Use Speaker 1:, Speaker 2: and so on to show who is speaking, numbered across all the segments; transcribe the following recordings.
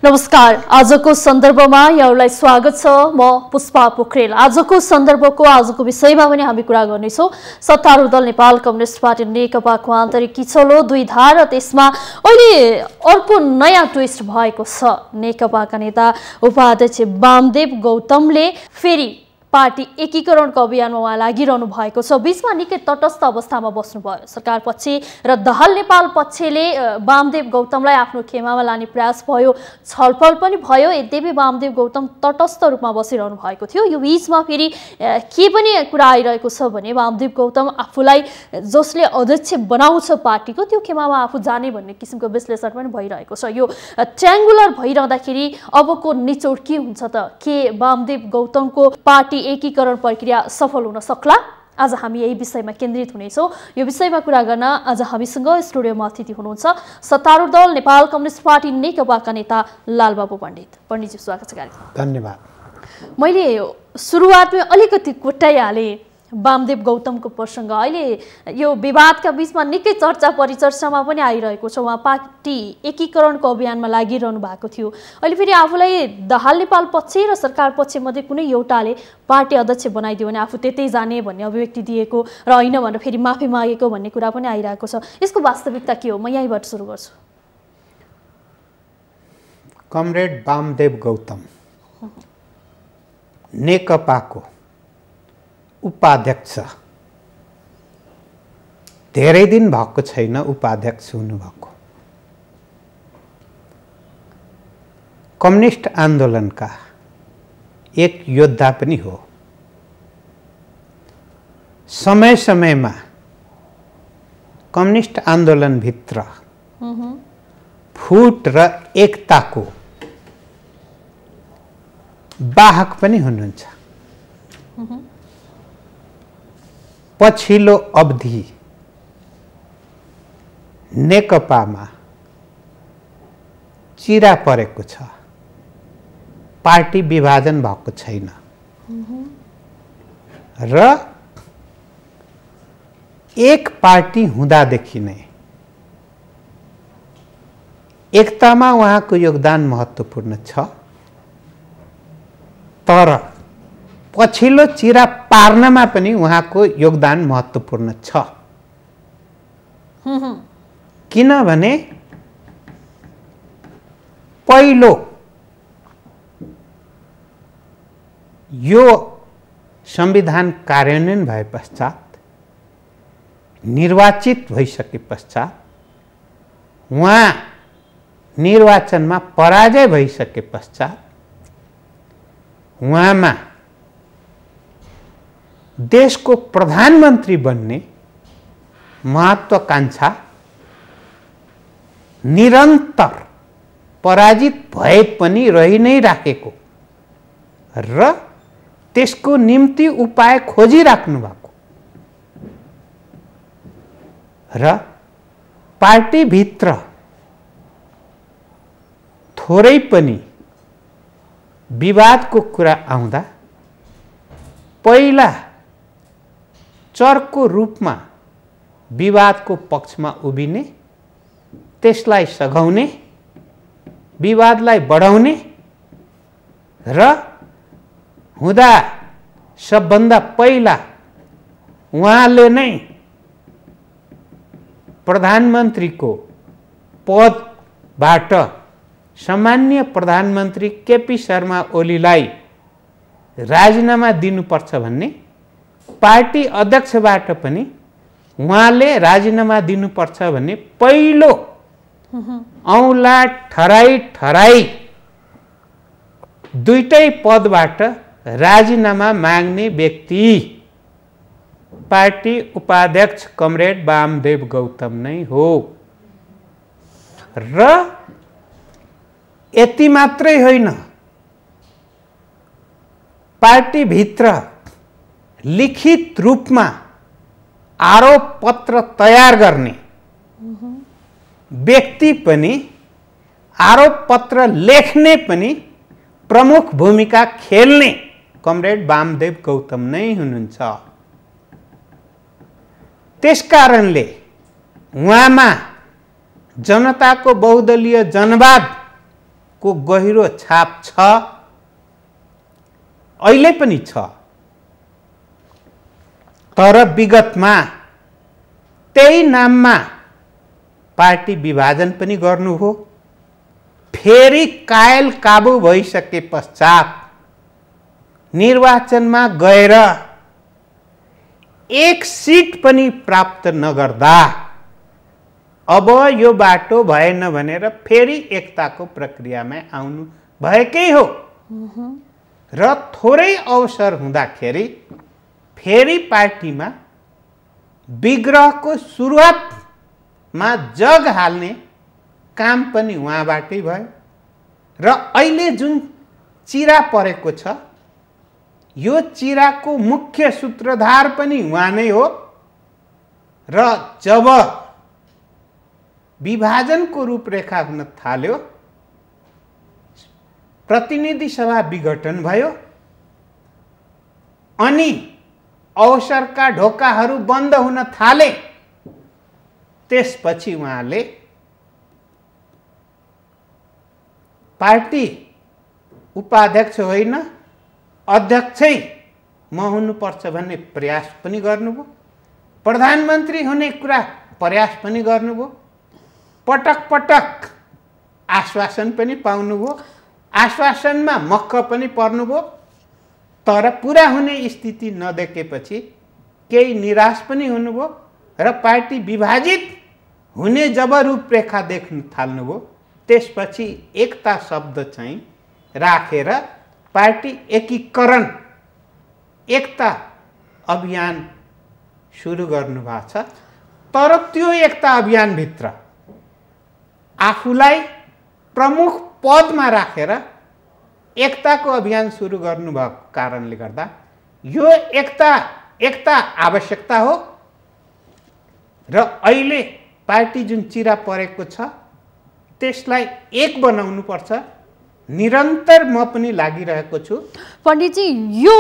Speaker 1: नमस्कार। आजको सन्दर्भमा यहाँलाई स्वागत छ। म पुष्पा पोखरेल। आजको विषयमा पनि हामी कुरा गर्नेछौँ। सत्तारूढ दल नेपाल कम्युनिस्ट पार्टी नेकपाको आन्तरिक किचलो दुई धार र त्यसमा अहिले अर्को नयाँ ट्विस्ट भएको छ। नेकपाका नेता उपाध्यक्ष वामदेव गौतमले फेरि पार्टी एकीकरणको अभियानमा उहाँ लागिरहनु भएको छ। बीचमा निकै तटस्थ अवस्थामा बस्नुभयो। सरकार पक्ष र दहाल नेपाल पक्षले वामदेव गौतमलाई आफ्नो खेमामा लाने प्रयास भयो, छलफल पनि भयो। यद्यपि वामदेव गौतम तटस्थ रूपमा बसिरहनु भएको थियो। यो बीचमा फेरि के पनि कुरा आइरहेको छ भने वामदेव गौतम आफूलाई जसले अध्यक्ष बनाउँछ पार्टीको त्यो खेमामा आफू जाने भन्ने किसिमको विश्लेषण पनि भइरहेको छ। यो ट्रायङ्गुलर भइरहँदाखेरि अबको निचोड के हुन्छ त? के वामदेव गौतमको पार्टी एकीकरण प्रक्रिया सफल हुन सक्ला? आज हामी यही विषयमा केन्द्रित हुनेछौँ। यो विषयमा कुरा गर्न आज हामीसँग स्टुडियोमा अतिथि हुनुहुन्छ सत्तारूढ दल नेपाल कम्युनिस्ट पार्टी नेकपाका नेता लालबाबु पण्डित। पण्डितजी स्वागत छ कार्यक्रममा।
Speaker 2: धन्यवाद।
Speaker 1: मैले सुरुवातमै अलिकति कोट्याइहालेँ वामदेव गौतमको प्रसङ्ग। अहिले यो विवादका बीचमा निकै चर्चा परिचर्चामा पनि आइरहेको छ। उहाँ पार्टी एकीकरणको अभियानमा लागिरहनु भएको थियो। अहिले फेरि आफूलाई दहाल नेपाल पक्ष र सरकार पक्षमध्ये कुनै एउटाले पार्टी अध्यक्ष बनाइदियो भने आफू त्यतै जाने भन्ने अभिव्यक्ति दिएको र होइन भनेर फेरि माफी मागेको भन्ने कुरा पनि आइरहेको छ। यसको वास्तविकता के हो? म यहीँबाट सुरु गर्छु।
Speaker 2: कमरेड वामदेव गौतम नेकपाको उपाध्यक्ष धेरै दिन भएको छैन। उपाध्यक्ष हुनुभएको कम्युनिस्ट आन्दोलनका एक योद्धा पनि हो। समय समयमा कम्युनिस्ट आन्दोलनभित्र फुट र एकताको वाहक पनि हुनुहुन्छ। पछिल्लो अवधि नेकपामा चिरा परेको छ। पार्टी विभाजन भएको छैन र एक पार्टी हुँदादेखि नै एकतामा उहाँको योगदान महत्त्वपूर्ण छ। तर पछिल्लो चिरा पार्नमा पनि उहाँको योगदान महत्त्वपूर्ण छ। किनभने पहिलो यो संविधान कार्यान्वयन भए पश्चात, निर्वाचित भइसके पश्चात, उहाँ निर्वाचनमा पराजय भइसके पश्चात उहाँमा देशको प्रधानमन्त्री बन्ने महत्त्वाकांक्षा निरन्तर पराजित भए पनि रहि नै राखेको र त्यसको निम्ति उपाय खोजिराख्नु भएको र पार्टीभित्र थोरै पनि विवादको कुरा आउँदा पहिला चर्को रूपमा विवादको पक्षमा उभिने, त्यसलाई सघाउने, विवादलाई बढाउने र हुँदा सबभन्दा पहिला उहाँले नै प्रधानमन्त्रीको पदबाट सामान्य प्रधानमन्त्री केपी शर्मा ओलीलाई राजीनामा दिनुपर्छ भन्ने, पार्टी अध्यक्षबाट पनि उहाँले राजीनामा दिनुपर्छ भन्ने पहिलो औँला ठराई दुईटै पदबाट राजीनामा माग्ने व्यक्ति पार्टी उपाध्यक्ष कमरेड वामदेव गौतम नै हो। र यति मात्रै होइन, पार्टीभित्र लिखित रूपमा आरोप पत्र तयार गर्ने व्यक्ति पनि, आरोप पत्र लेख्ने पनि प्रमुख भूमिका खेल्ने कमरेड वामदेव गौतम नै हुनुहुन्छ। त्यसकारणले उहाँमा जनताको बहुदलीय जनवाद को गहिरो छाप छ, अहिले पनि छ। तर विगतमा त्यही नाममा पार्टी विभाजन पनि गर्नुभयो। फेरि कायल काबु भइसके पश्चात निर्वाचनमा गएर एक सीट पनि प्राप्त नगर्दा अब यो बाटो भएन भनेर फेरि एकताको प्रक्रियामा आउनु भएकै हो। र थोरै अवसर हुँदाखेरि फेरि पार्टीमा विग्रहको सुरुवातमा जग हाल्ने काम पनि उहाँबाटै भयो। र अहिले जुन चिरा परेको छ, यो चिराको मुख्य सूत्रधार पनि उहाँ नै हो। र जब विभाजनको रूपरेखा हुन थाल्यो, प्रतिनिधि सभा विघटन भयो, अनि अवसरका ढोकाहरू बन्द हुन थाले, त्यसपछि उहाँले पार्टी उपाध्यक्ष होइन अध्यक्षै म हुनुपर्छ भन्ने प्रयास पनि गर्नुभयो। प्रधानमन्त्री हुने कुरा प्रयास पनि गर्नुभयो। पटक पटक आश्वासन पनि पाउनुभयो। आश्वासनमा मक्क पनि पर्नुभयो। तर पुरा हुने स्थिति नदेखेपछि केही निराश पनि हुनुभयो। र पार्टी विभाजित हुने जब रूपरेखा देख्न थाल्नुभयो, त्यसपछि एकता शब्द चाहिँ राखेर पार्टी एकीकरण एकता अभियान सुरु गर्नुभएको छ। तर त्यो एकता अभियानभित्र आफूलाई प्रमुख पदमा राखेर एकताको अभियान सुरु गर्नुभएको कारणले गर्दा यो एकता आवश्यकता हो। र अहिले पार्टी जुन चिरा परेको छ त्यसलाई एक बनाउनु पर्छ। निरन्तर म पनि लागिरहेको छु।
Speaker 1: पण्डितजी, यो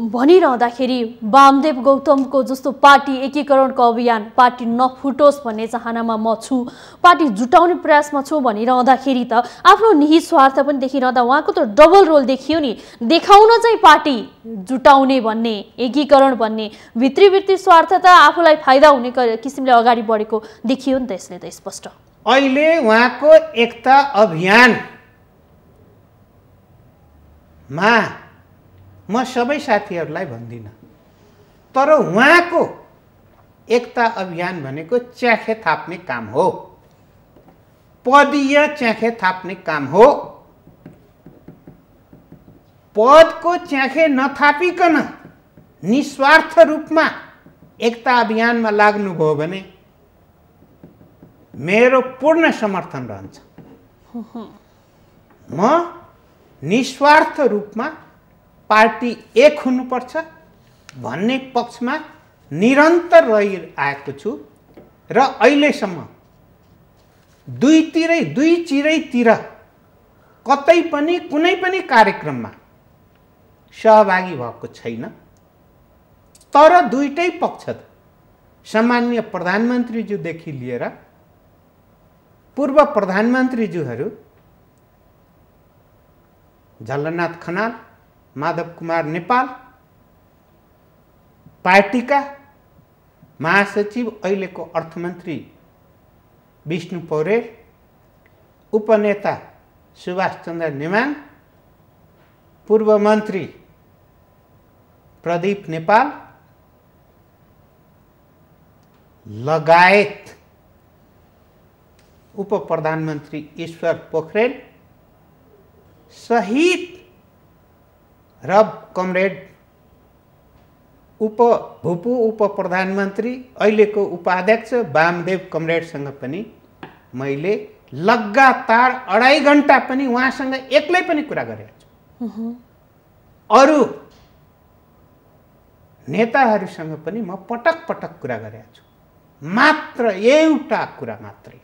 Speaker 1: भनिरहँदाखेरि वामदेव गौतमको जस्तो पार्टी एकीकरणको अभियान, पार्टी नफुटोस् भन्ने चाहनामा म छु, पार्टी जुटाउने प्रयासमा छु भनिरहँदाखेरि त आफ्नो निहित स्वार्थ पनि देखिरहँदा उहाँको त डबल रोल देखियो नि। देखाउन चाहिँ पार्टी जुटाउने भन्ने, एकीकरण भन्ने, भित्री स्वार्थ त आफूलाई फाइदा हुने किसिमले अगाडि बढेको देखियो नि त यसले त स्पष्ट।
Speaker 2: अहिले उहाँको एकता अभियान म सबै साथीहरूलाई भन्दिनँ, तर उहाँको एकता अभियान भनेको च्याखे थाप्ने काम हो, पदीय च्याखे थाप्ने काम हो। पदको च्याखे नथापिकन निस्वार्थ रूपमा एकता अभियानमा लाग्नुभयो भने मेरो पूर्ण समर्थन रहन्छ। म निस्वार्थ रूपमा पार्टी एक हुनुपर्छ भन्ने पक्षमा निरन्तर रहिआएको छु। र अहिलेसम्म दुई चिरैतिर कतै पनि कुनै पनि कार्यक्रममा सहभागी भएको छैन। तर दुईटै पक्ष सामान्य प्रधानमन्त्रीज्यूदेखि लिएर पूर्व प्रधानमन्त्रीज्यूहरू झलनाथ खनाल, माधव कुमार नेपाल, पार्टीका महासचिव अहिलेको अर्थमन्त्री विष्णु पौडेल, उपनेता सुभाष चन्द्र नेमाङ, पूर्व मन्त्री प्रदीप नेपाल लगायत उप प्रधानमन्त्री ईश्वर पोखरेल सहित र कमरेड भूपू उप प्रधानमन्त्री अहिलेको उपाध्यक्ष वामदेव कमरेडसँग पनि मैले लगातार 2.5 घण्टा पनि उहाँसँग एक्लै पनि कुरा गरेको छु। अरू नेताहरूसँग पनि म पटक पटक कुरा गरेको छु। मात्र एउटा कुरा मात्रै,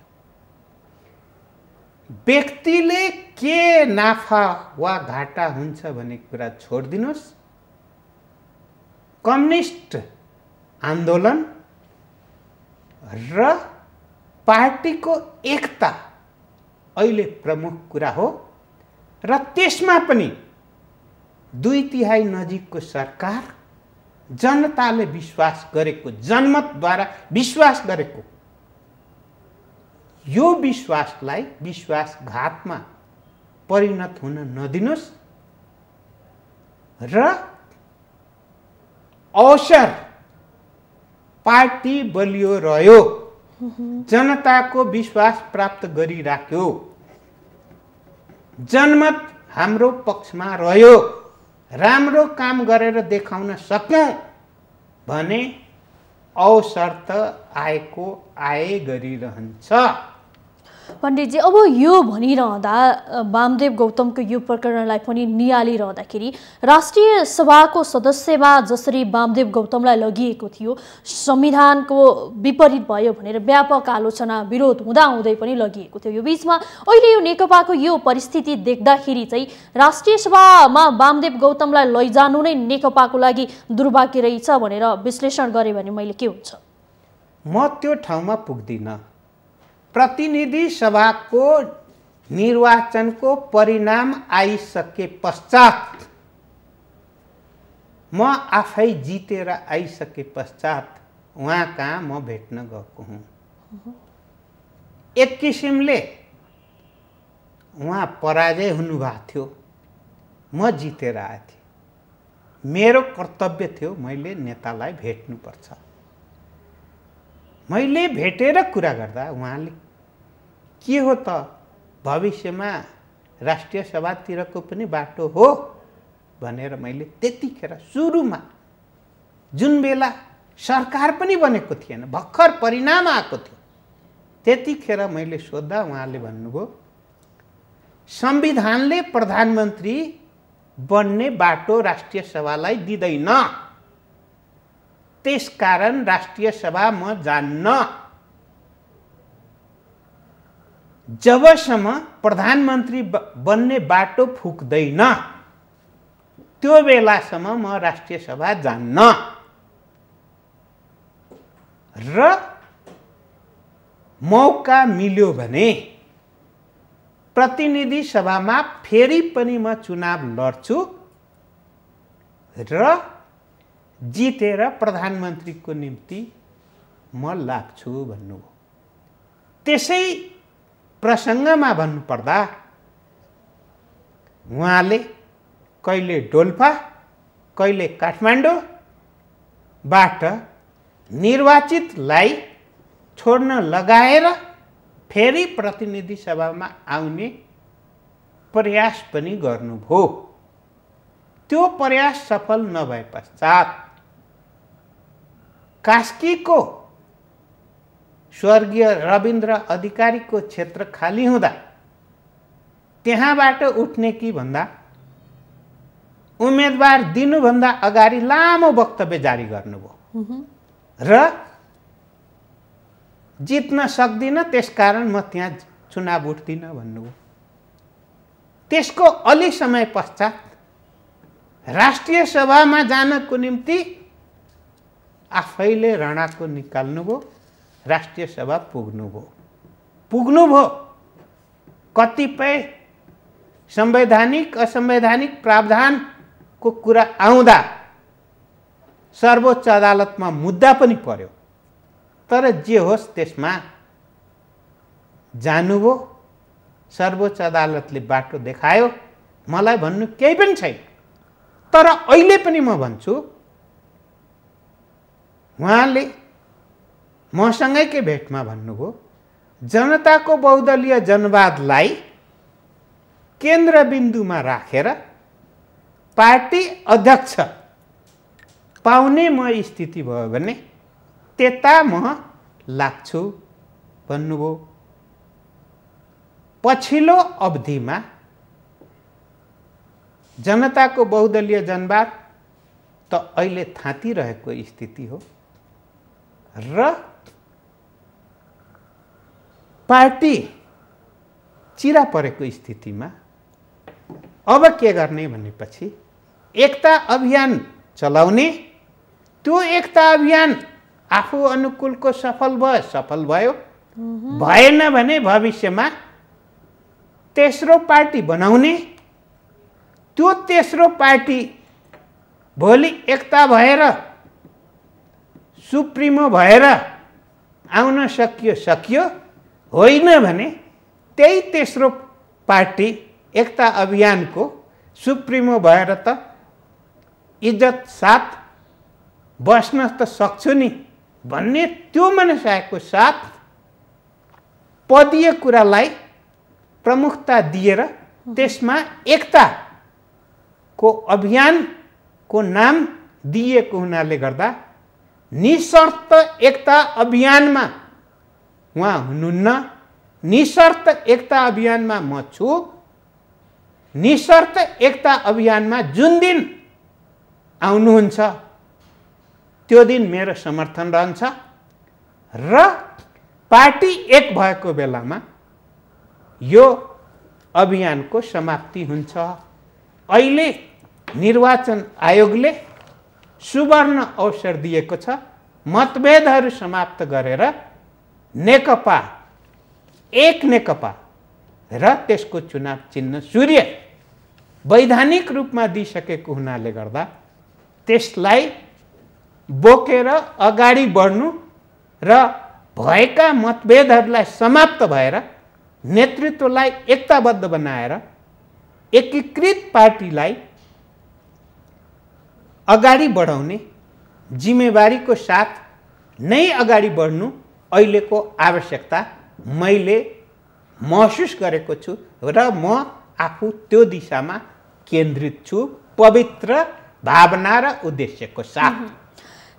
Speaker 2: व्यक्तिले के नाफा वा घाटा हुन्छ भन्ने कुरा छोडिदिनुहोस्। कम्युनिस्ट आन्दोलन र पार्टीको एकता अहिले प्रमुख कुरा हो। र त्यसमा पनि 2/3 नजिकको सरकार जनताले विश्वास गरेको, जनमतद्वारा विश्वास गरेको यो विश्वासलाई विश्वासघातमा परिणत हुन नदिनुस् र अवसर पार्टी बलियो रह्यो, जनताको विश्वास प्राप्त गरिराख्यो, जनमत हाम्रो पक्षमा रह्यो, राम्रो काम गरेर देखाउन सक्यौं भने अवसर त आए गरिरहन्छ।
Speaker 1: पण्डितजी, अब यो भनिरहँदा वामदेव गौतमको यो प्रकरणलाई पनि नियालिरहँदाखेरि राष्ट्रिय सभाको सदस्यमा जसरी वामदेव गौतमलाई लगिएको थियो संविधानको विपरीत भयो भनेर व्यापक आलोचना विरोध हुँदाहुँदै पनि लगिएको थियो। यो बीचमा अहिले यो नेकपाको यो परिस्थिति देख्दाखेरि चाहिँ राष्ट्रिय सभामा वामदेव गौतमलाई लैजानु नै नेकपाको लागि दुर्भाग्य रहेछ भनेर विश्लेषण गरे भने मैले के हुन्छ?
Speaker 2: म त्यो ठाउँमा पुग्दिनँ। प्रतिनिधि सभाको निर्वाचनको परिणाम आइसके पश्चात, म आफै जितेर आइसके पश्चात उहाँ कहाँ म भेट्न गएको हुँ। एक किसिमले उहाँ पराजय हुनुभएको थियो, म जितेर आएको थिएँ। मेरो कर्तव्य थियो मैले नेतालाई भेट्नुपर्छ। मैले भेटेर कुरा गर्दा उहाँले के हो त भविष्यमा राष्ट्रिय सभातिरको पनि बाटो हो भनेर मैले त्यतिखेर सुरुमा जुन बेला सरकार पनि बनेको थिएन, भर्खर परिणाम आएको थियो, त्यतिखेर मैले सोध्दा उहाँले भन्नुभयो संविधानले प्रधानमन्त्री बन्ने बाटो राष्ट्रिय सभालाई दिँदैन, त्यसकारण राष्ट्रिय सभा म जान्न। जबसम्म प्रधानमन्त्री बन्ने बाटो फुक्दैन त्यो बेलासम्म म राष्ट्रिय सभा जान्न। र मौका मिल्यो भने प्रतिनिधि सभामा फेरि पनि म चुनाव लड्छु र जितेर प्रधानमन्त्रीको निम्ति म लाग्छु भन्नु। त्यसै प्रसङ्गमा भन्नुपर्दा उहाँले कहिले डोल्पा कहिले काठमाडौँबाट निर्वाचितलाई छोड्न लगाएर फेरि प्रतिनिधि सभामा आउने प्रयास पनि गर्नुभयो। त्यो प्रयास सफल नभए पश्चात कास्कीको स्वर्गीय रविन्द्र अधिकारीको क्षेत्र खाली हुँदा त्यहाँबाट उठ्ने कि भन्दा उम्मेदवार दिनुभन्दा अगाडि लामो वक्तव्य जारी गर्नुभयो र जित्न सक्दिन त्यसकारण म त्यहाँ चुनाव उठ्दिन भन्नुभयो। त्यसको अलि समय पश्चात राष्ट्रिय सभामा जानको निम्ति आफैले रणाको निकाल्नुभयो, राष्ट्रिय सभा पुग्नुभयो। कतिपय संवैधानिक असंवैधानिक प्रावधानको कुरा आउँदा सर्वोच्च अदालतमा मुद्दा पनि पर्यो, तर जे होस् त्यसमा जानुभयो। सर्वोच्च अदालतले बाटो देखायो, मलाई भन्नु केही पनि छैन। तर अहिले पनि म भन्छु उहाँले मसँगैकै भेटमा भन्नुभयो जनताको बहुदलीय जनवादलाई केन्द्रबिन्दुमा राखेर पार्टी अध्यक्ष पाउने म स्थिति भयो भने त्यता म लाग्छु भन्नुभयो। पछिल्लो अवधिमा जनताको बहुदलीय जनवाद त अहिले थाँतिरहेको स्थिति हो र पार्टी चिरा परेको स्थितिमा अब के गर्ने भनेपछि एकता अभियान चलाउने। त्यो एकता अभियान आफू अनुकूलको सफल भयो, भएन भने भविष्यमा तेस्रो पार्टी बनाउने त्यो तेस्रो पार्टी भोलि एकता भएर सुप्रिमो भएर आउन सकियो होइन भने त्यही तेस्रो पार्टी एकता अभियानको सुप्रिमो भएर त इज्जत साथ बस्न त सक्छु नि भन्ने त्यो मनसायको साथ पदीय कुरालाई प्रमुखता दिएर त्यसमा एकताको अभियानको नाम दिएको हुनाले गर्दा निशर्त एकता अभियानमा उहाँ हुनुहुन्न, निशर्त एकता अभियानमा म छु, निशर्त एकता अभियानमा जुन दिन आउनुहुन्छ त्यो दिन मेरो समर्थन रहन्छ र पार्टी एक भएको बेलामा यो अभियानको समाप्ति हुन्छ। अहिले निर्वाचन आयोगले सुवर्ण अवसर दिएको छ मतभेदहरू समाप्त गरेर नेकपा एक नेकपा र त्यसको चुनाव चिन्ह सूर्य वैधानिक रूपमा दिइसकेको हुनाले गर्दा त्यसलाई बोकेर अगाडि बढ्नु र भएका मतभेदहरूलाई समाप्त भएर नेतृत्वलाई एकताबद्ध बनाएर एकीकृत पार्टीलाई अगाडि बढाउने जिम्मेवारीको साथ नै अगाडि बढ्नु अहिलेको आवश्यकता मैले महसुस गरेको छु र म आफू त्यो दिशामा केन्द्रित छु पवित्र भावना र उद्देश्यको साथ।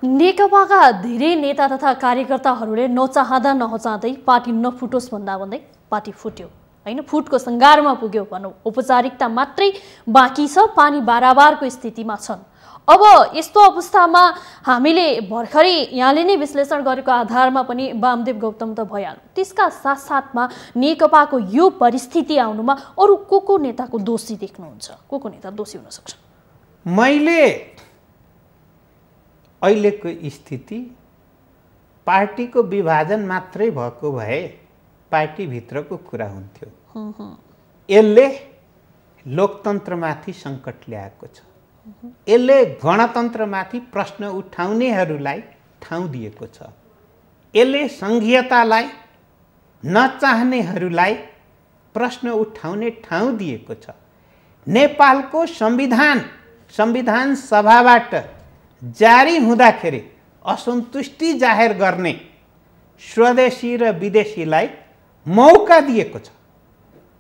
Speaker 1: नेकपाका धेरै नेता तथा कार्यकर्ताहरूले नचाहँदा नचाहँदै पार्टी नफुटोस् भन्दा भन्दै पार्टी फुट्यो हैन, फुटको सङ्घारमा पुग्यो भनौँ, औपचारिकता मात्रै बाँकी छ, पानी बाराबारको स्थितिमा छन्। अब यस्तो अवस्थामा हामीले भर्खरै यहाँले नै विश्लेषण गरेको आधारमा पनि वामदेव गौतम त भइहाल्नु, त्यसका साथसाथमा नेकपाको यो परिस्थिति आउनुमा अरू को नेताको दोषी देख्नुहुन्छ? को नेता दोषी हुन सक्छ?
Speaker 2: मैले अहिलेको स्थिति पार्टीको विभाजन मात्रै भएको भए पार्टीभित्रको कुरा हुन्थ्यो। यसले लोकतन्त्रमाथि सङ्कट ल्याएको छ, यसले गणतन्त्रमाथि प्रश्न उठाउनेहरूलाई ठाउँ दिएको छ, यसले सङ्घीयतालाई नचाहनेहरूलाई प्रश्न उठाउने ठाउँ दिएको छ। नेपालको संविधान सभाबाट जारी हुँदाखेरि असन्तुष्टि जाहेर गर्ने स्वदेशी र विदेशीलाई मौका दिएको छ।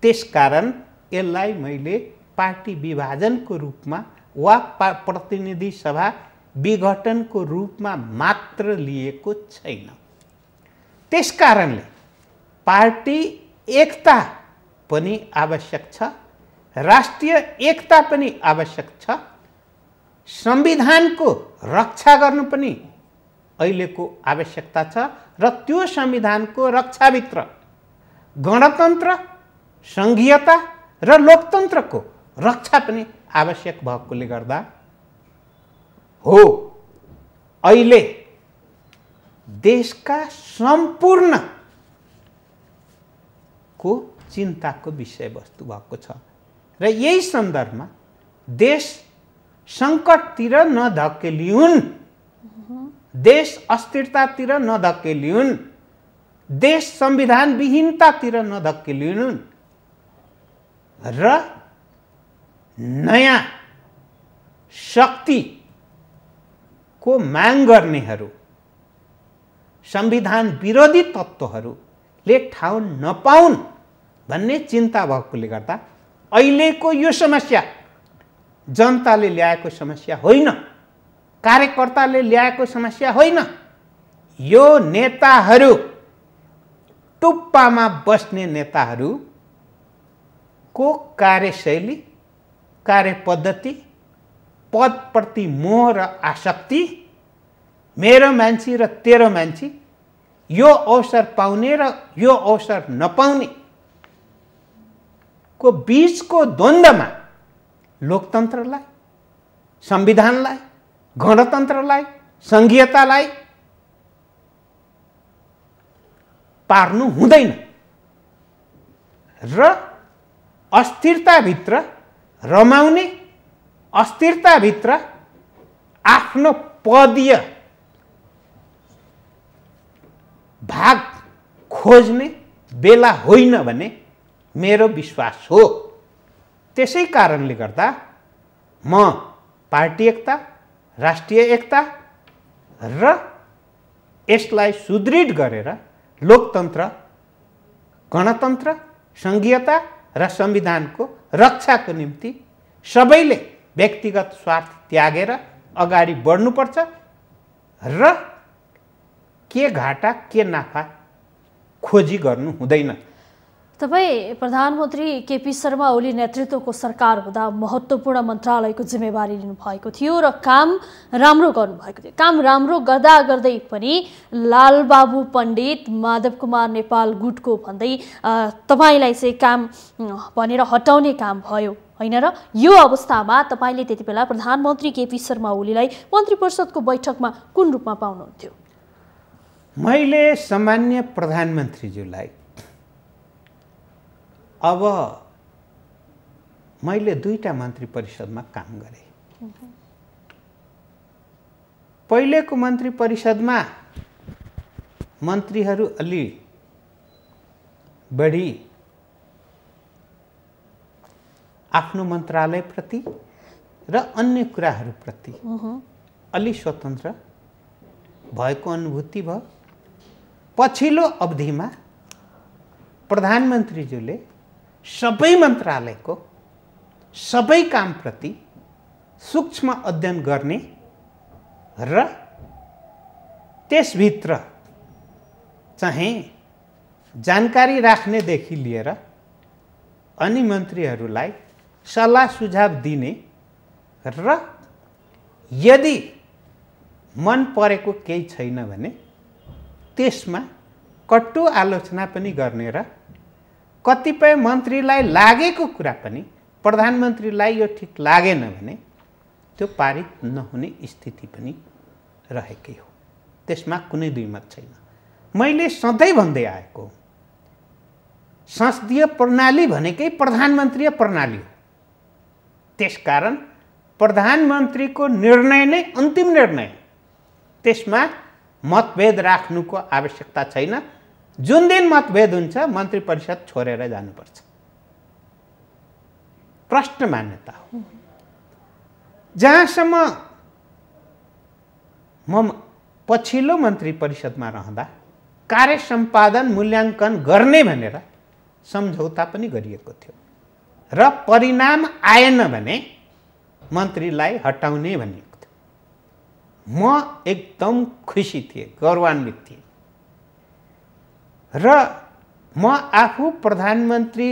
Speaker 2: त्यसकारण यसलाई मैले पार्टी विभाजनको रूपमा वा प्रतिनिधि सभा विघटनको रूपमा मात्र लिएको छैन। त्यसकारणले पार्टी एकता पनि आवश्यक छ, राष्ट्रिय एकता पनि आवश्यक छ, संविधानको रक्षा गर्नु पनि अहिलेको आवश्यकता छ र त्यो संविधानको रक्षाभित्र गणतन्त्र, सङ्घीयता र लोकतन्त्रको रक्षा पनि आवश्यक भएकोले गर्दा हो अहिले देशका सम्पूर्ण को चिन्ताको विषयवस्तु भएको छ र यही सन्दर्भमा देश सङ्कटतिर नधकेलिउन्, देश अस्थिरतातिर नधकेलिउन्, देश संविधानविहीनतातिर नधकेलिउन् र नयाँ शक्तिको माग गर्नेहरू, संविधान विरोधी तत्त्वहरूले ठाउँ नपाउन् भन्ने चिन्ता भएकोले गर्दा अहिलेको यो समस्या जनताले ल्याएको समस्या होइन, कार्यकर्ताले ल्याएको समस्या होइन, यो नेताहरू टुप्पामा बस्ने नेताहरूको कार्यशैली, कार्यपद्धति, पदप्रति मोह र आसक्ति, मेरो मान्छे र तेरो मान्छे, यो अवसर पाउने र यो अवसर नपाउने को बीचको द्वन्द्वमा लोकतन्त्रलाई, संविधानलाई, गणतन्त्रलाई, सङ्घीयतालाई पार्नु हुँदैन र अस्थिरताभित्र रमाउने अस्थिरताभित्र आफ्नो पदीय भाग खोज्ने बेला होइन भन्ने मेरो विश्वास हो। त्यसै कारणले गर्दा म पार्टी एकता, राष्ट्रिय एकता र यसलाई सुदृढ गरेर लोकतन्त्र, गणतन्त्र, संघीयता र संविधानको रक्षाको निम्ति सबैले व्यक्तिगत स्वार्थ त्यागेर अगाडि बढ्नुपर्छ र के घाटा के नाफा खोजी गर्नु हुँदैन।
Speaker 1: तपाईँ प्रधानमन्त्री केपी शर्मा ओली नेतृत्वको सरकार हुँदा महत्त्वपूर्ण मन्त्रालयको जिम्मेवारी लिनुभएको थियो र काम राम्रो गर्नुभएको थियो। काम राम्रो गर्दा गर्दै पनि लालबाबु पण्डित, माधव कुमार नेपाल गुटको भन्दै तपाईँलाई चाहिँ काम भनेर हटाउने काम भयो होइन र? यो अवस्थामा तपाईँले त्यति बेला प्रधानमन्त्री केपी शर्मा ओलीलाई मन्त्री परिषदको बैठकमा कुन रूपमा पाउनुहुन्थ्यो?
Speaker 2: मैले सामान्य प्रधानमन्त्रीज्यूलाई अब मैले 2टा मन्त्री परिषदमा काम गरेँ। पहिलेको मन्त्री परिषदमा मन्त्रीहरू अलि बढी आफ्नो मन्त्रालयप्रति र अन्य कुराहरूप्रति अलि स्वतन्त्र भएको अनुभूति भयो। पछिल्लो अवधिमा प्रधानमन्त्रीज्यूले सबै मन्त्रालयको सबै कामप्रति सूक्ष्म अध्ययन गर्ने र त्यसभित्र चाहिँ जानकारी राख्नेदेखि लिएर अनि मन्त्रीहरूलाई सल्लाह सुझाव दिने र यदि मन परेको केही छैन भने त्यसमा कटु आलोचना पनि गर्ने र कतिपय मन्त्रीलाई लागेको कुरा पनि प्रधानमन्त्रीलाई यो ठिक लागेन भने त्यो पारित नहुने स्थिति पनि रहेकै हो। त्यसमा कुनै दुई मत छैन। मैले सधैँ भन्दै आएको संसदीय प्रणाली भनेकै प्रधानमन्त्रीय प्रणाली हो। त्यसकारण प्रधानमन्त्रीको निर्णय नै अन्तिम निर्णय, त्यसमा मतभेद राख्नुको आवश्यकता छैन। जुन दिन मतभेद हुन्छ मन्त्री परिषद छोडेर जानुपर्छ। प्रष्ट मान्यता हो। जहाँसम्म म पछिल्लो मन्त्री परिषदमा रहँदा कार्य सम्पादन मूल्याङ्कन गर्ने भनेर सम्झौता पनि गरिएको थियो र परिणाम आएन भने मन्त्रीलाई हटाउने भनिएको थियो। म एकदम खुसी थिएँ, गौरवान्वित थिएँ र म आफू प्रधानमन्त्री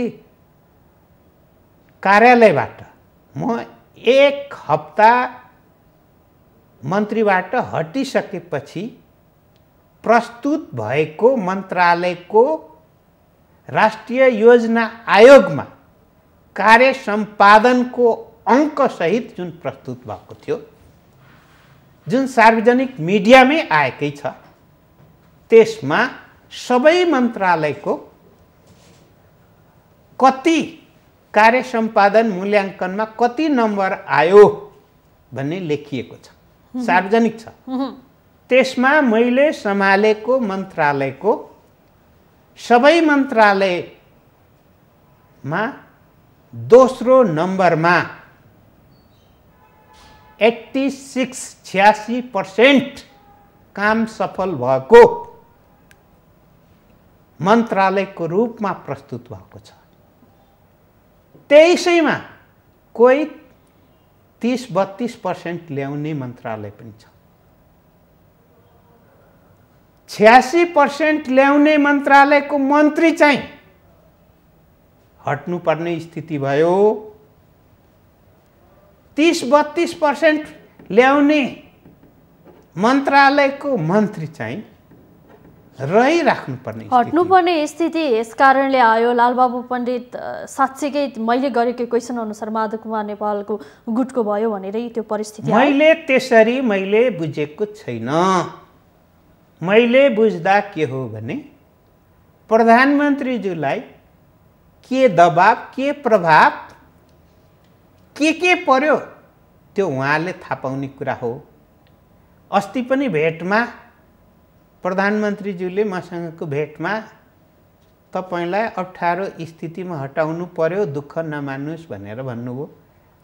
Speaker 2: कार्यालयबाट म 1 हप्ता मन्त्रीबाट हटिसकेपछि प्रस्तुत भएको मन्त्रालयको राष्ट्रिय योजना आयोगमा कार्य सम्पादनको अङ्कसहित जुन प्रस्तुत भएको थियो, जुन सार्वजनिक मिडियामै आएकै छ, त्यसमा सबै मन्त्रालयको कति कार्य सम्पादन मूल्याङ्कनमा कति नम्बर आयो भन्ने लेखिएको छ, सार्वजनिक छ। त्यसमा मैले सम्हालेको मन्त्रालयको सबै मन्त्रालयमा दोस्रो नम्बरमा 86% काम सफल भएको मन्त्रालयको रूपमा प्रस्तुत भएको छ। त्यसैमा कोही 30-32% ल्याउने मन्त्रालय पनि छ। 86% ल्याउने मन्त्रालयको मन्त्री चाहिँ हट्नुपर्ने स्थिति भयो। 30-32% ल्याउने मन्त्रालयको मन्त्री चाहिँ रहिराख्नुपर्ने
Speaker 1: हट्नुपर्ने स्थिति यस कारणले आयो। लालबाबु पण्डित साँच्चीकै मैले गरेको क्वेसन अनुसार माधव कुमार नेपालको गुटको भयो भनेरै त्यो परिस्थिति
Speaker 2: मैले त्यसरी बुझेको छैन। मैले बुझ्दा के हो भने प्रधानमन्त्रीज्यूलाई के दबाब, के प्रभाव, के पर्यो त्यो उहाँले थाहा पाउने कुरा हो। अस्ति पनि भेटमा प्रधानमन्त्रीज्यूले मसँगको भेटमा तपाईलाई अप्ठ्यारो स्थितिमा हटाउनु पर्यो, दुःख नमान्नुस् भनेर भन्नुभयो।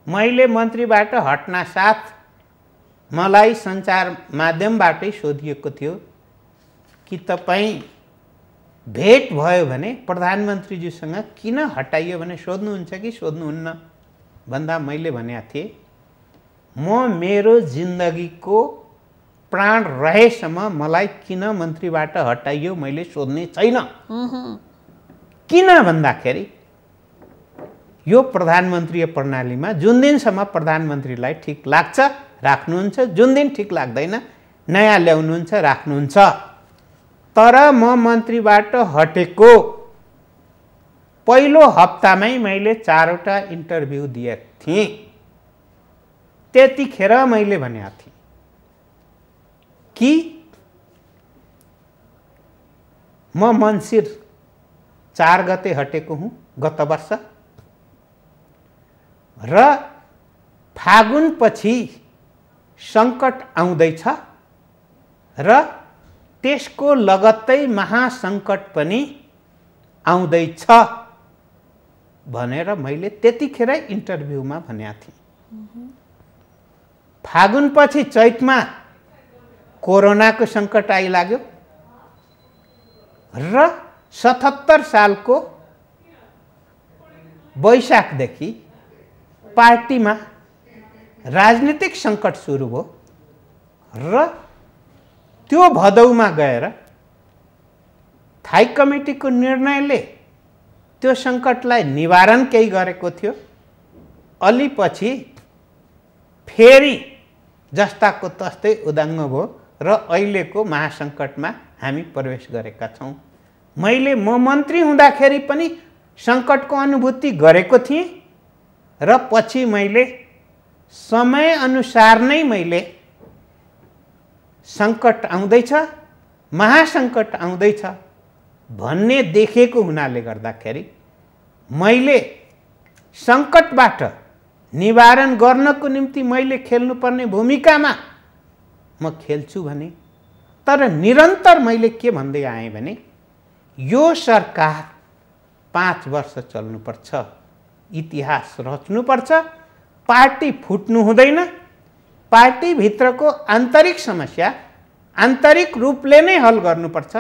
Speaker 2: मैले मन्त्रीबाट हट्ना साथ मलाई सञ्चार माध्यमबाटै सोधिएको थियो कि तपाईँ भेट भयो भने प्रधानमन्त्रीज्यूसँग किन हटाइयो भने सोध्नुहुन्छ कि सोध्नुहुन्न भन्दा मैले भनेको थिएँ म मेरो जिन्दगीको प्राण रहेसम्म मलाई किन मन्त्रीबाट हटाइयो मैले सोध्ने छैन। किन भन्दाखेरि यो प्रधानमन्त्रीय प्रणालीमा जुन दिनसम्म प्रधानमन्त्रीलाई ठिक लाग्छ राख्नुहुन्छ, जुन दिन ठिक लाग्दैन नयाँ ल्याउनुहुन्छ राख्नुहुन्छ। तर म मन्त्रीबाट हटेको पहिलो हप्तामै मैले 4वटा इन्टरभ्यू दिएको थिएँ। त्यतिखेर मैले भनेको थिएँ कि म मन्सिर 4 गते हटेको हुँ गत वर्ष र फागुन पछि सङ्कट आउँदैछ र त्यसको लगत्तै महासङ्कट पनि आउँदैछ भनेर मैले त्यतिखेरै इन्टरभ्यूमा भनेको थिएँ। फागुन पछि चैतमा कोरोनाको सङ्कट आइलाग्यो र 77 सालको वैशाखदेखि पार्टीमा राजनीतिक सङ्कट सुरु भयो र त्यो भदौमा गएर थाई कमिटीको निर्णयले त्यो सङ्कटलाई निवारण केही गरेको थियो। अलि पछि फेरि जस्ताको तस्तै उदाङ्ग भयो र अहिलेको महासङ्कटमा हामी प्रवेश गरेका छौँ। मैले म मन्त्री हुँदाखेरि पनि सङ्कटको अनुभूति गरेको थिएँ र पछि मैले समयअनुसार नै मैले सङ्कट आउँदैछ, महासङ्कट आउँदैछ भन्ने देखेको हुनाले गर्दाखेरि मैले सङ्कटबाट निवारण गर्नको निम्ति मैले खेल्नुपर्ने भूमिकामा म खेल्छु भने, तर निरन्तर मैले के भन्दै आएँ भने यो सरकार 5 वर्ष चल्नुपर्छ, इतिहास रच्नुपर्छ, पार्टी फुट्नु हुँदैन, पार्टीभित्रको आन्तरिक समस्या आन्तरिक रूपले नै हल गर्नुपर्छ,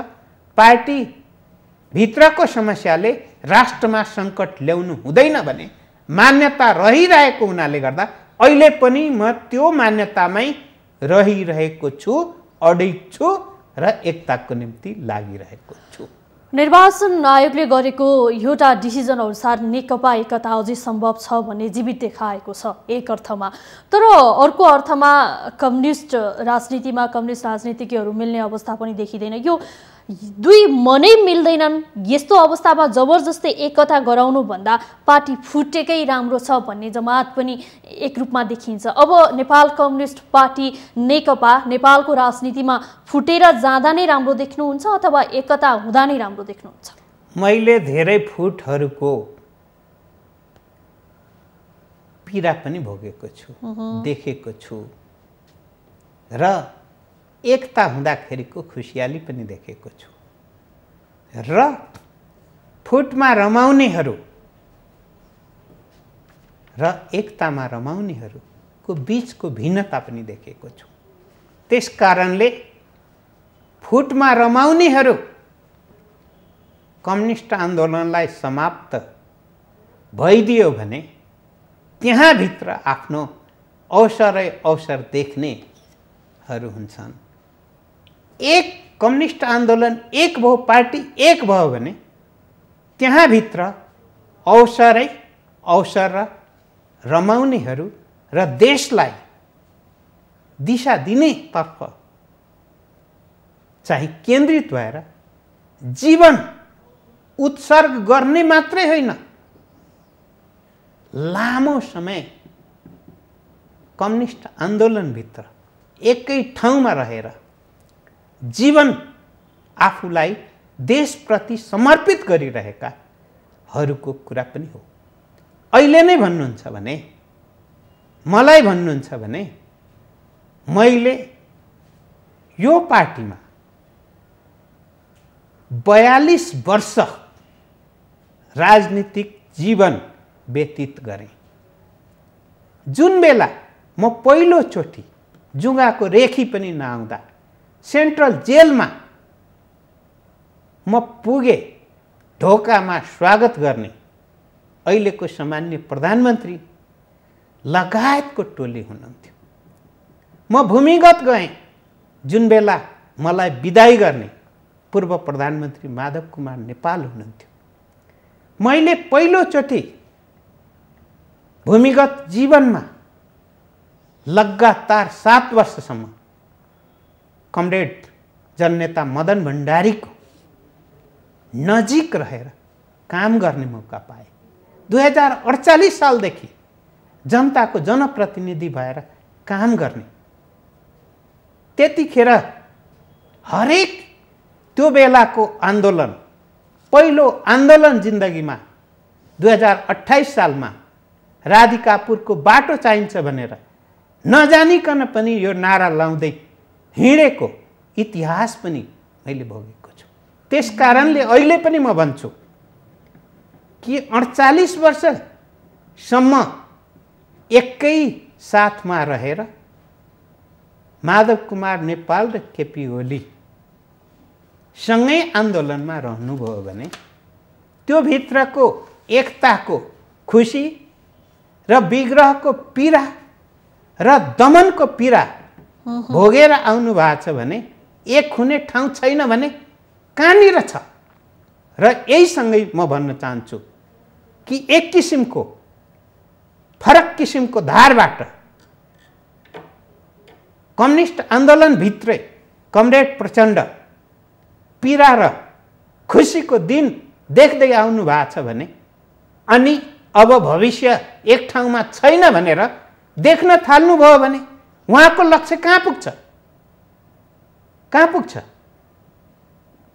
Speaker 2: पार्टीभित्रको समस्याले राष्ट्रमा सङ्कट ल्याउनु हुँदैन भने मान्यता रहिरहेको हुनाले गर्दा अहिले पनि म त्यो मान्यतामै रहिरहेको छु, अडिग छु र एकताको निम्ति लागिरहेको छु।
Speaker 1: निर्वाचन आयोगले गरेको एउटा डिसिजन अनुसार नेकपा एकता अझै सम्भव छ भन्ने जीवित देखाएको छ एक अर्थमा, तर अर्को अर्थमा कम्युनिस्ट राजनीतिमा कम्युनिस्ट राजनीतिज्ञहरू मिल्ने अवस्था पनि देखिँदैन। यो दुई मनै मिल्दैनन्, यस्तो अवस्थामा जबरजस्ती एकता गराउनु भन्दा पार्टी फुटेकै राम्रो छ भन्ने जमात पनि एक रूपमा देखिन्छ। अब नेपाल कम्युनिस्ट पार्टी नेकपा नेपालको राजनीतिमा फुटेर जाँदा नै राम्रो देख्नुहुन्छ अथवा एकता हुँदा नै राम्रो देख्नुहुन्छ?
Speaker 2: मैले धेरै फुटहरूको पीडा पनि भोगेको छु, देखेको छु र एकता हुँदाखेरिको खुसियाली पनि देखेको छु र फुटमा रमाउनेहरू र एकतामा रमाउनेहरूको बीचको भिन्नता पनि देखेको छु। त्यसकारणले फुटमा रमाउनेहरू कम्युनिस्ट आन्दोलनलाई समाप्त भइदियो भने त्यहाँभित्र आफ्नो अवसरै अवसर देख्नेहरू हुन्छन्। एक कम्युनिस्ट आन्दोलन एक भयो, पार्टी एक भयो भने त्यहाँभित्र अवसरै अवसर र रमाउनेहरू र देशलाई दिशा दिनेतर्फ चाहिँ केन्द्रित भएर जीवन उत्सर्ग गर्ने मात्रै होइन, लामो समय कम्युनिस्ट आन्दोलनभित्र एकै ठाउँमा रहेर जीवन आफूलाई देशप्रति समर्पित गरिरहेकाहरूको कुरा पनि हो। अहिले नै भन्नुहुन्छ भने मलाई भन्नुहुन्छ भने मैले यो पार्टीमा 42 वर्ष राजनीतिक जीवन व्यतीत गरेँ। जुन बेला म पहिलोचोटि जुगाको रेखी पनि नआउँदा सेन्ट्रल जेलमा म पुगे, ढोकामा स्वागत गर्ने अहिलेको सामान्य प्रधानमन्त्री लगायतको टोली हुनुहुन्थ्यो। म भूमिगत गएँ जुन बेला मलाई विदाई गर्ने पूर्व प्रधानमन्त्री माधव कुमार नेपाल हुनुहुन्थ्यो। मैले पहिलोचोटि भूमिगत जीवनमा लगातार 7 वर्षसम्म कमरेड जननेता मदन भण्डारीको नजिक रहेर काम गर्ने मौका पाएँ। 2048 सालदेखि जनताको जनप्रतिनिधि भएर काम गर्ने, त्यतिखेर हरेक त्यो बेलाको आन्दोलन, पहिलो आन्दोलन जिन्दगीमा 2028 सालमा राधिकापुरको बाटो चाहिन्छ भनेर नजानिकन पनि यो नारा लाउँदै हिँडेको इतिहास पनि मैले भोगेको छु। त्यसकारणले अहिले पनि म भन्छु कि 48 वर्षसम्म एकै साथमा रहेर माधव कुमार नेपाल र केपी ओली सँगै आन्दोलनमा रहनुभयो भने त्यो भित्रको एकताको खुसी र विग्रहको पीडा र दमनको पीडा भोगेर आउनु भएको छ भने एक हुने ठाउँ छैन भने कहाँनिर छ। र यहीसँगै म भन्न चाहन्छु कि एक किसिमको फरक किसिमको धारबाट कम्युनिस्ट आन्दोलनभित्रै कमरेड प्रचण्ड पीडा र खुसीको दिन देख्दै आउनु भएको छ भने अनि अब भविष्य एक ठाउँमा छैन भनेर देख्न थाल्नुभयो भने उहाँको लक्ष्य कहाँ पुग्छ? कहाँ पुग्छ?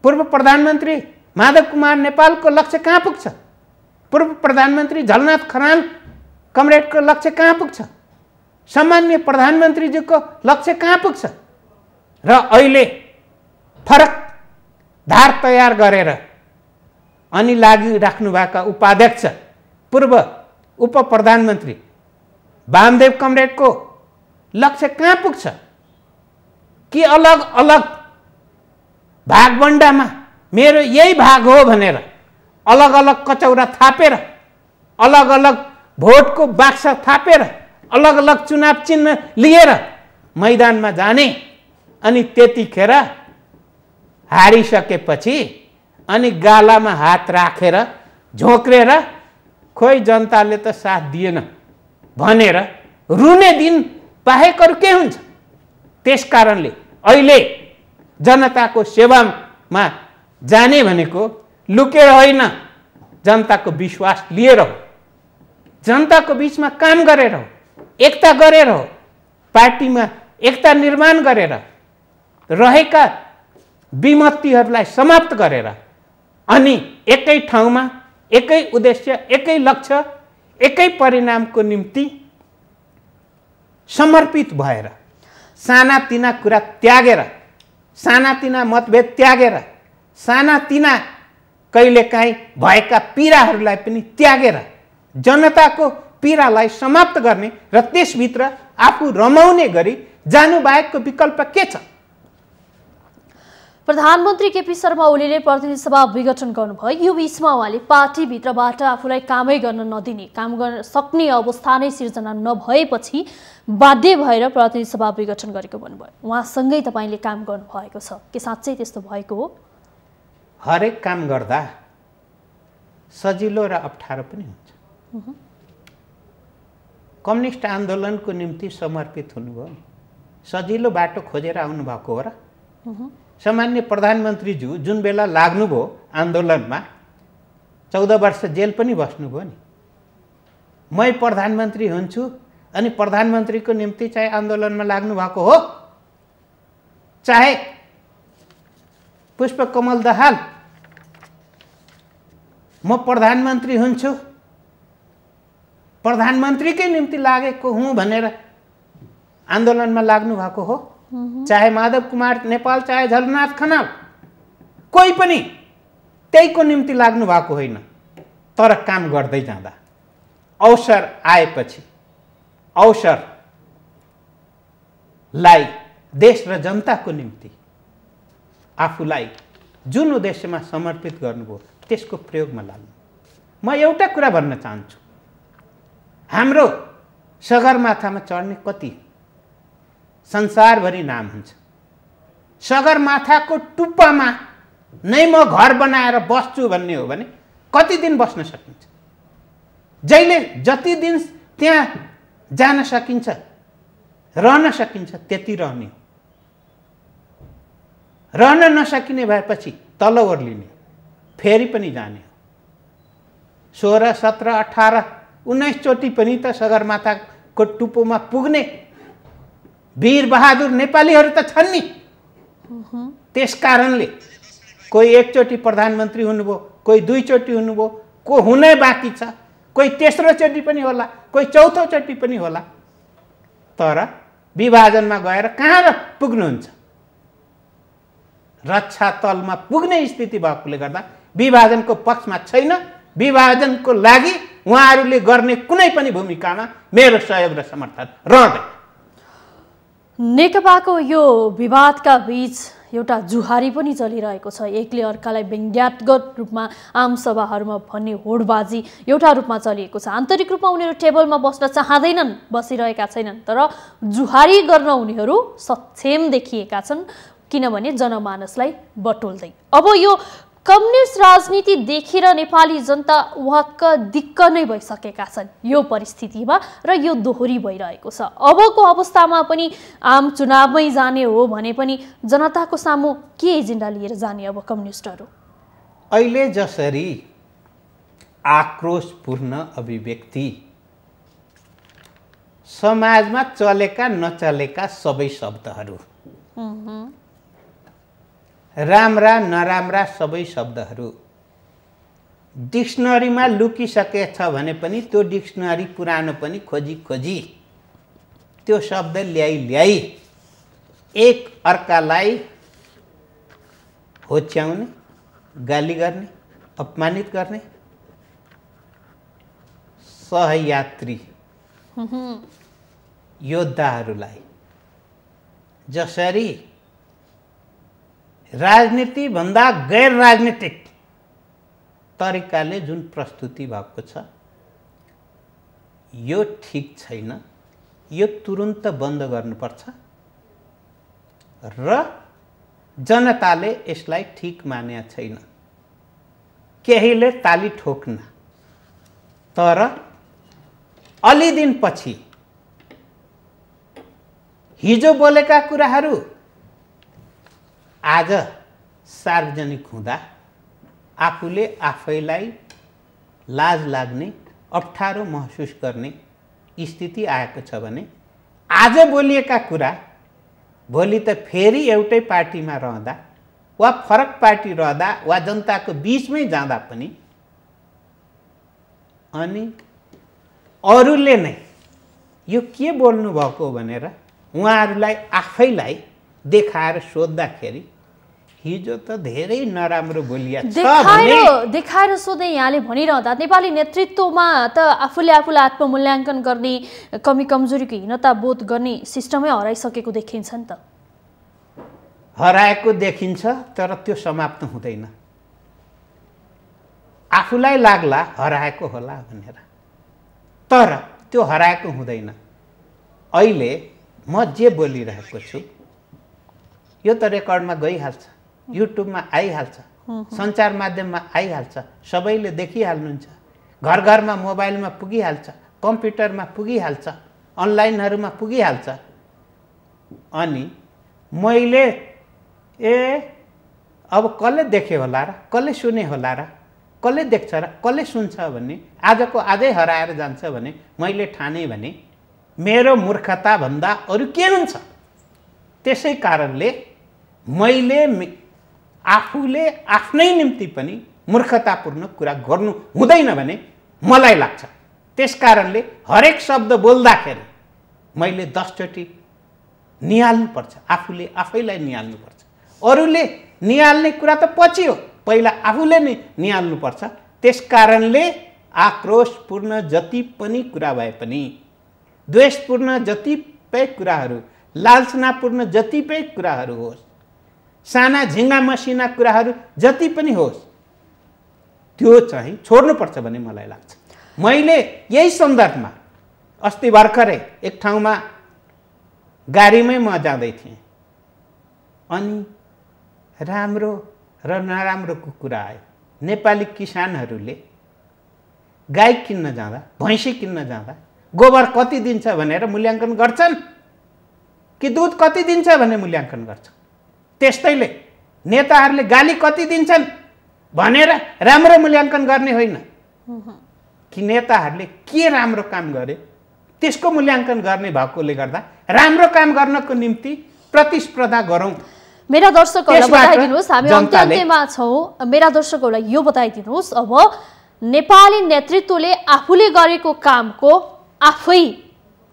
Speaker 2: पूर्व प्रधानमन्त्री माधव कुमार नेपालको लक्ष्य कहाँ पुग्छ? पूर्व प्रधानमन्त्री झलनाथ खनाल कमरेडको लक्ष्य कहाँ पुग्छ? सामान्य प्रधानमन्त्रीजीको लक्ष्य कहाँ पुग्छ? र अहिले फरक धार तयार गरेर अनि लागिराख्नु भएका उपाध्यक्ष पूर्व उप प्रधानमन्त्री वामदेव कमरेडको लक्ष्य कहाँ पुग्छ? कि अलग अलग भागबण्डामा मेरो यही भाग हो भनेर अलग अलग कचौरा थापेर, अलग अलग भोटको बाक्सा थापेर, अलग अलग चुनाव चिन्ह लिएर मैदानमा जाने अनि त्यतिखेर हारिसकेपछि अनि गालामा हात राखेर झोक्रेर खोइ जनताले त साथ दिएन भनेर रुने दिन बाहेक अरू के हुन्छ? त्यसकारणले अहिले जनताको सेवामा जाने भनेको लुकेर होइन, जनताको विश्वास लिएर हो, जनताको बीचमा काम गरेर हो, एकता गरेर हो, पार्टीमा एकता निर्माण गरेर रहेका विमतिहरूलाई समाप्त गरेर अनि एकै ठाउँमा एकै उद्देश्य, एकै लक्ष्य, एकै परिणामको निम्ति समर्पित भएर सानातिना कुरा त्यागेर, सानातिना मतभेद त्यागेर, सानातिना कहिलेकाहीँ भएका पीडाहरूलाई पनि त्यागेर जनताको पीडालाई समाप्त गर्ने र त्यसभित्र आफू रमाउने गरी जानु बाहेकको विकल्प के छ?
Speaker 1: प्रधानमन्त्री केपी शर्मा ओलीले प्रतिनिधि सभा विघटन गर्नुभयो। यो बीचमा उहाँले पार्टीभित्रबाट आफूलाई कामै गर्न नदिने, काम गर्न सक्ने अवस्था नै सिर्जना नभएपछि बाध्य भएर प्रतिनिधि सभा विघटन गरेको भन्नुभयो। उहाँसँगै तपाईँले काम गर्नुभएको छ, के साँच्चै त्यस्तो भएको हो?
Speaker 2: हरेक काम गर्दा सजिलो र अप्ठ्यारो पनि हुन्छ। कम्युनिस्ट आन्दोलनको निम्ति समर्पित हुनुभयो, सजिलो बाटो खोजेर आउनुभएको हो र? सामान्य प्रधानमन्त्रीज्यू जुन बेला लाग्नुभयो आन्दोलनमा 14 वर्ष जेल पनि बस्नुभयो नि। मै प्रधानमन्त्री हुन्छु अनि प्रधानमन्त्रीको निम्ति चाहिँ आन्दोलनमा लाग्नु भएको हो? चाहे पुष्पकमल दाहाल म प्रधानमन्त्री हुन्छु, प्रधानमन्त्रीकै निम्ति लागेको हुँ भनेर आन्दोलनमा लाग्नु भएको हो। चाहे माधव कुमार नेपाल, चाहे झलनाथ खनाल, कोही पनि त्यहीको निम्ति लाग्नु भएको होइन। तर काम गर्दै जाँदा अवसर आएपछि अवसरलाई देश र जनताको निम्ति आफूलाई जुन उद्देश्यमा समर्पित गर्नुभयो त्यसको प्रयोगमा लाग्नु। म एउटा कुरा भन्न चाहन्छु, हाम्रो सगरमाथामा चढ्ने कति संसारभरि नाम हुन्छ। सगरमाथाको टुप्पामा नै म घर बनाएर बस्छु भन्ने हो भने कति दिन बस्न सकिन्छ? जहिले जति दिन त्यहाँ जान सकिन्छ, रहन सकिन्छ, त्यति रहने हो। रहन नसकिने भएपछि तल ओर्लिने, फेरि पनि जाने हो। 16, 17, 18, 19 चोटि पनि त सगरमाथाको टुप्पोमा पुग्ने वीर बहादुर नेपालीहरू त छन् नि। त्यस कारणले कोही एकचोटि प्रधानमन्त्री हुनुभयो, कोही 2 चोटि हुनुभयो, को हुनै बाँकी छ, कोही तेस्रो चोटि पनि होला, कोही चौथो चोटि पनि होला। तर विभाजनमा गएर कहाँ पुग्नुहुन्छ? रक्षा तलमा पुग्ने स्थिति भएकोले गर्दा विभाजनको पक्षमा छैन। विभाजनको लागि उहाँहरूले गर्ने कुनै पनि भूमिकामा मेरो सहयोग र समर्थन रहँदैन।
Speaker 1: नेकपाको यो विवादका बीच एउटा जुहारी पनि चलिरहेको छ। एकले अर्कालाई व्यङ्ग्यात्मक रूपमा आम सभाहरूमा भन्ने होडबाजी एउटा रूपमा चलिएको छ। आन्तरिक रूपमा उनीहरू टेबलमा बस्न चाहँदैनन्, बसिरहेका छैनन्, तर जुहारी गर्न उनीहरू सक्षम देखिएका छन्, किनभने जनमानसलाई बटुल्दै। अब यो कम्युनिस्ट राजनीति देखेर नेपाली जनता वाक्क दिक्क नै भइसकेका छन् यो परिस्थितिमा, र यो दोहोरी भइरहेको छ। अबको अवस्थामा पनि आम चुनावमै जाने हो भने पनि जनताको सामु के एजेन्डा लिएर जाने अब कम्युनिस्टहरू?
Speaker 2: अहिले जसरी आक्रोशपूर्ण अभिव्यक्ति समाजमा चलेका नचलेका सबै शब्दहरू, राम्रा नराम्रा सबै शब्दहरू डिक्सनरीमा लुकिसकेछ भने पनि त्यो डिक्सनरी पुरानो पनि खोजी खोजी त्यो शब्द ल्याई एक अर्कालाई होच्याउने, गाली गर्ने, अपमानित गर्ने सहयात्री योद्धाहरूलाई जसरी राजनीति भन्दा गैर राजनीतिक तरिकाले जुन प्रस्तुति भएको छ यो ठीक छैन। यो तुरुन्त बन्द गर्नुपर्छ र जनताले यसलाई ठीक मानेका छैन। केहीले ताली ठोक्न, तर अलि दिनपछि हिजो बोलेका कुराहरू आज सार्वजनिक हुँदा आफूले आफैलाई लाज लाग्ने, अप्ठ्यारो महसुस गर्ने स्थिति आएको छ भने आज बोलिएका कुरा भोलि त फेरि एउटै पार्टीमा रहँदा वा फरक पार्टी रहँदा वा जनताको बीचमै जाँदा पनि अनि अरूले नै यो के बोल्नु भएको भनेर उहाँहरूलाई आफैलाई देखाएर सोद्धाखेरि हिजो त धेरै नराम्रो बोलिया छ भने
Speaker 1: देखाएर सोध्दै यहाँले भनिरहँदा नेपाली नेतृत्वमा त आफूले आफूलाई आत्ममूल्याङ्कन गर्ने, कमी कमजोरीको हीनता बोध गर्ने सिस्टमै हराइसकेको देखिन्छ नि त।
Speaker 2: हराएको देखिन्छ, तर त्यो समाप्त हुँदैन। आफूलाई लाग्ला हराएको होला भनेर, तर त्यो हराएको हुँदैन। अहिले म जे बोलिरहेको छु यो त रेकर्डमा गइहाल्छ, युट्युबमा आइहाल्छ, सञ्चार माध्यममा आइहाल्छ, सबैले देखिहाल्नुहुन्छ, घर घरमा मोबाइलमा पुगिहाल्छ, कम्प्युटरमा पुगिहाल्छ, अनलाइनहरूमा पुगिहाल्छ। अनि मैले अब कसले देखे होला र, कसले सुने होला र, कसले देख्छ र, कसले सुन्छ भन्ने आजको आजै हराएर जान्छ भने मैले ठाने भने मेरो मूर्खता भन्दा अरू के हुन्छ। त्यसै कारणले मैले आफूले आफ्नै निम्ति पनि मूर्खतापूर्ण कुरा गर्नु हुँदैन भने मलाई लाग्छ। त्यसकारणले हरेक शब्द बोल्दाखेरि मैले 10 चोटि निहाल्नुपर्छ, आफूले आफैलाई निहाल्नुपर्छ। अरूले निहाल्ने कुरा त पछि हो, पहिला आफूले नै निहाल्नुपर्छ। त्यसकारणले आक्रोशपूर्ण जति पनि कुरा भए पनि, द्वेषपूर्ण जतिपय कुराहरू, लालसनापूर्ण जतिपय कुराहरू होस्, साना झिङ्गा मसिना कुराहरू जति पनि होस्, त्यो चाहिँ छोड्नुपर्छ भन्ने मलाई लाग्छ। मैले यही सन्दर्भमा अस्ति भर्खरै एक ठाउँमा गाडीमै म जाँदै थिएँ, अनि राम्रो र नराम्रोको कुरा आयो। नेपाली किसानहरूले गाई किन्न जाँदा, भैँसी किन्न जाँदा गोबर कति दिन्छ भनेर मूल्याङ्कन गर्छन् कि दुध कति दिन्छ भन्ने मूल्याङ्कन गर्छन्। त्यस्तैले नेताहरूले गाली कति दिन्छन् भनेर राम्रो मूल्याङ्कन गर्ने होइन कि नेताहरूले के राम्रो काम गरे त्यसको मूल्याङ्कन गर्ने भएकोले गर्दा राम्रो काम गर्नको निम्ति प्रतिस्पर्धा गरौँ।
Speaker 1: मेरा दर्शकहरूलाई बताइदिनुहोस्, हामी अन्त्यमा छौँ, मेरा दर्शकहरूलाई यो बताइदिनुहोस्, अब नेपाली नेतृत्वले आफूले गरेको कामको आफै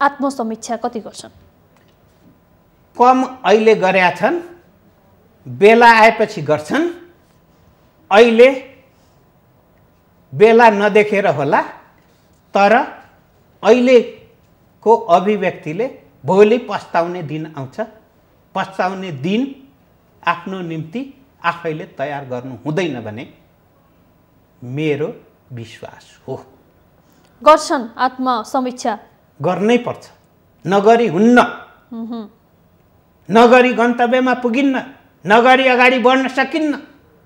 Speaker 1: आत्मसमीक्षा कति गर्छन्?
Speaker 2: कम अहिले गरेका छन्, बेला आएपछि गर्छन्। अहिले बेला नदेखेर होला, तर अहिलेको अभिव्यक्तिले भोलि पस्ताउने दिन आउँछ। पस्ताउने दिन आफ्नो निम्ति आफैले तयार गर्नु हुँदैन भन्ने मेरो विश्वास हो।
Speaker 1: गर्छन् आत्मसमीक्षा? गर्नै
Speaker 2: पर्छ, नगरी हुन्न। नगरी गन्तव्यमा पुगिन्न, नगरी अगाडि बढ्न सकिन्न।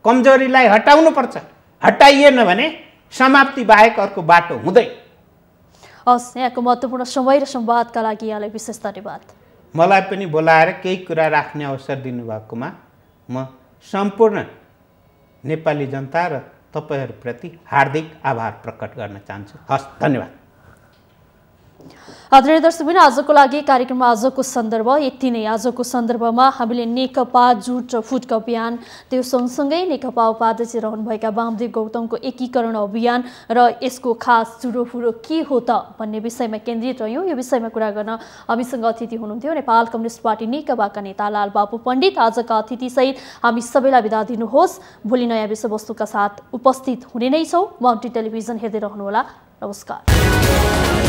Speaker 2: कमजोरीलाई हटाउनु पर्छ, हटाइएन भने समाप्ति बाहेक अर्को बाटो हुँदैन।
Speaker 1: हस्, यहाँको महत्त्वपूर्ण समय र संवादका लागि यहाँलाई विशेष धन्यवाद।
Speaker 2: मलाई पनि बोलाएर केही कुरा राख्ने अवसर दिनुभएकोमा म सम्पूर्ण नेपाली जनता र तपाईहरुप्रति हार्दिक आभार प्रकट गर्न चाहन्छु। हस्, धन्यवाद।
Speaker 1: आदरणीय दर्शकबिन, आजको लागि कार्यक्रममा आजको सन्दर्भ यति नै। आजको सन्दर्भमा हामीले नेकपा जुट र फुटको अभियान, त्यो सँगसँगै नेकपा उपाध्यक्ष रहनुभएका वामदेव गौतमको एकीकरण अभियान र यसको खास जुडोफुडो के हो त भन्ने विषयमा केन्द्रित रह्यौँ। यो विषयमा कुरा गर्न हामीसँग अतिथि हुनुहुन्थ्यो नेपाल कम्युनिस्ट पार्टी नेकपाका नेता लालबाबु पण्डित। आजका अतिथिसहित हामी सबैलाई बिदा दिनुहोस्। भोलि नयाँ विषयवस्तुका साथ उपस्थित हुने नै छौँ। माउन्टेन टेलिभिजन हेर्दै रहनुहोला। नमस्कार।